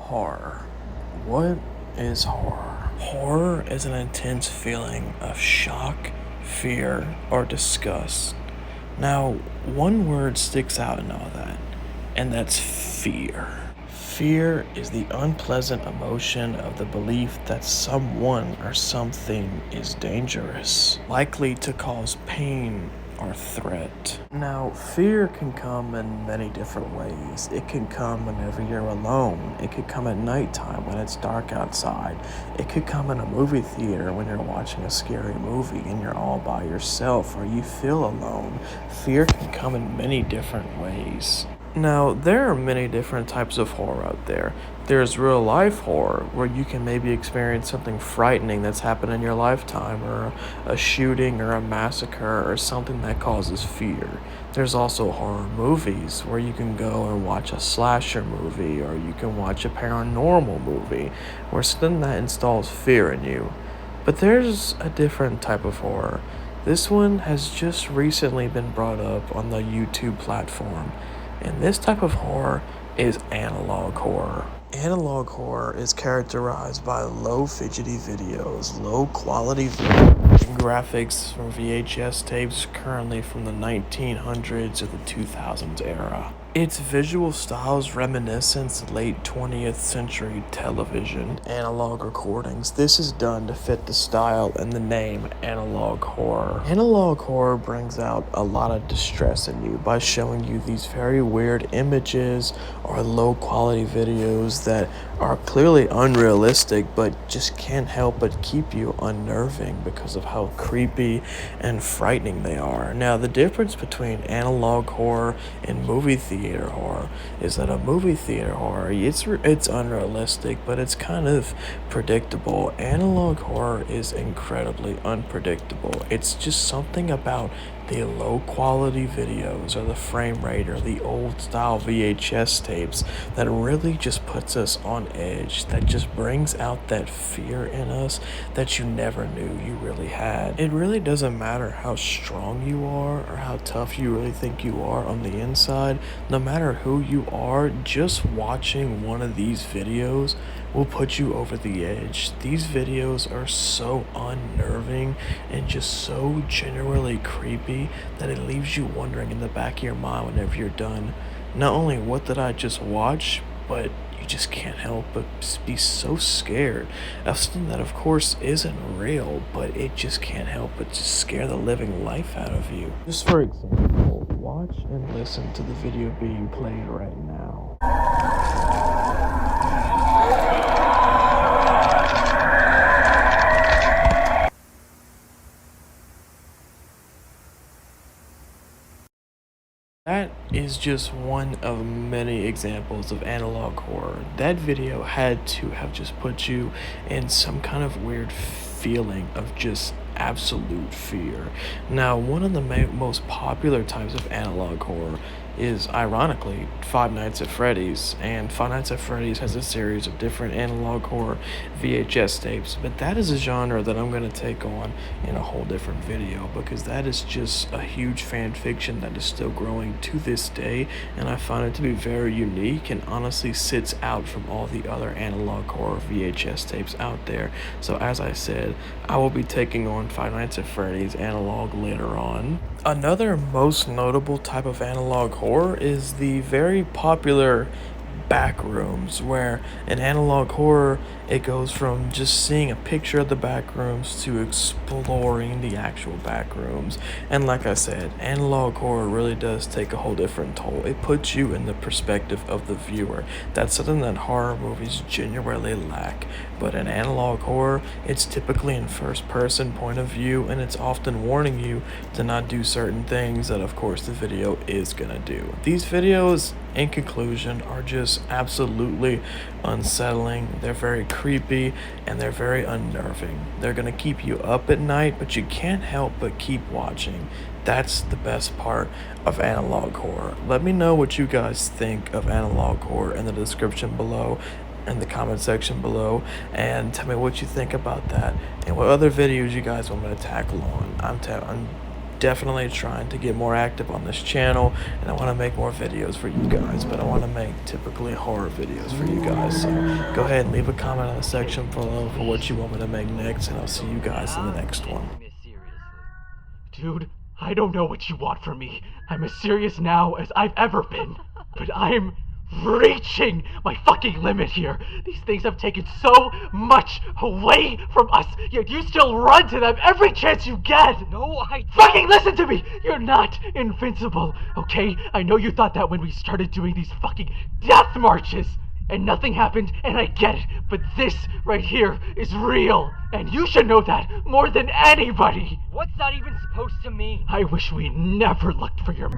Horror. What is horror? Horror is an intense feeling of shock, fear, or disgust. Now, one word sticks out in all that, and that's fear. Fear is the unpleasant emotion of the belief that someone or something is dangerous, likely to cause pain or threat. Now, fear can come in many different ways. It can come whenever you're alone. It could come at nighttime when it's dark outside. It could come in a movie theater when you're watching a scary movie and you're all by yourself or you feel alone. Fear can come in many different ways. Now, there are many different types of horror out there. There's real life horror, where you can maybe experience something frightening that's happened in your lifetime, or a shooting, or a massacre, or something that causes fear. There's also horror movies, where you can go and watch a slasher movie, or you can watch a paranormal movie, where something that installs fear in you. But there's a different type of horror. This one has just recently been brought up on the YouTube platform. And this type of horror is analog horror. Analog horror is characterized by low fidgety videos, low quality graphics from VHS tapes currently from the 1900s to the 2000s era. Its visual styles reminiscence late 20th century television analog recordings. This is done to fit the style and the name analog horror. Analog horror brings out a lot of distress in you by showing you these very weird images or low quality videos that are clearly unrealistic but just can't help but keep you unnerving because of how creepy and frightening they are. Now, the difference between analog horror and movie theater horror is that a movie theater horror, it's unrealistic, but it's kind of predictable. Analog horror is incredibly unpredictable. It's just something about the low quality videos or the frame rate or the old style VHS tapes that really just puts us on edge, that just brings out that fear in us that you never knew you really had. It really doesn't matter how strong you are or how tough you really think you are on the inside. No matter who you are, just watching one of these videos will put you over the edge. These videos are so unnerving and just so genuinely creepy that it leaves you wondering in the back of your mind whenever you're done, not only what did I just watch, but you just can't help but be so scared of something that of course isn't real, but it just can't help but just scare the living life out of you. Just for example, watch and listen to the video being played right now. That is just one of many examples of analog horror. That video had to have just put you in some kind of weird feeling of just absolute fear. Now, one of the most popular types of analog horror is ironically Five Nights at Freddy's, and Five Nights at Freddy's has a series of different analog horror VHS tapes, but that is a genre that I'm going to take on in a whole different video because that is just a huge fan fiction that is still growing to this day, and I find it to be very unique and honestly sits out from all the other analog horror VHS tapes out there. So as I said, I will be taking on Five Nights at Freddy's analog later on. Another most notable type of analog horror is the very popular back rooms, where in analog horror it goes from just seeing a picture of the back rooms to exploring the actual back rooms. And like I said, analog horror really does take a whole different toll. It puts you in the perspective of the viewer. That's something that horror movies genuinely lack. But in analog horror, it's typically in first person point of view, and it's often warning you to not do certain things that of course the video is gonna do. These videos, in conclusion, are just absolutely unsettling. They're very creepy and they're very unnerving. They're gonna keep you up at night, but you can't help but keep watching. That's the best part of analog horror. Let me know what you guys think of analog horror in the description below, in the comment section below, and tell me what you think about that and what other videos you guys want me to tackle on. definitely trying to get more active on this channel, and I want to make more videos for you guys, but I want to make typically horror videos for you guys. So go ahead and leave a comment in the section below for what you want me to make next, and I'll see you guys in the next one. Dude, I don't know what you want from me. I'm as serious now as I've ever been. But I'm reaching my fucking limit here. These things have taken so much away from us, yet you still run to them every chance you get. No, I don't. Fucking listen to me! You're not invincible, okay? I know you thought that when we started doing these fucking death marches. And nothing happened, and I get it, but this right here is real, and you should know that more than anybody! What's that even supposed to mean? I wish we never looked for your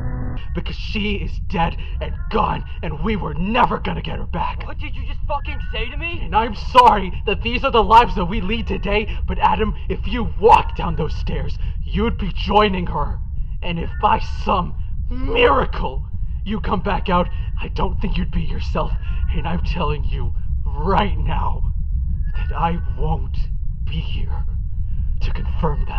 because she is dead and gone, and we were never gonna get her back. What did you just fucking say to me? And I'm sorry that these are the lives that we lead today, but Adam, if you walked down those stairs, you'd be joining her. And if by some miracle you come back out, I don't think you'd be yourself. And I'm telling you right now that I won't be here to confirm that.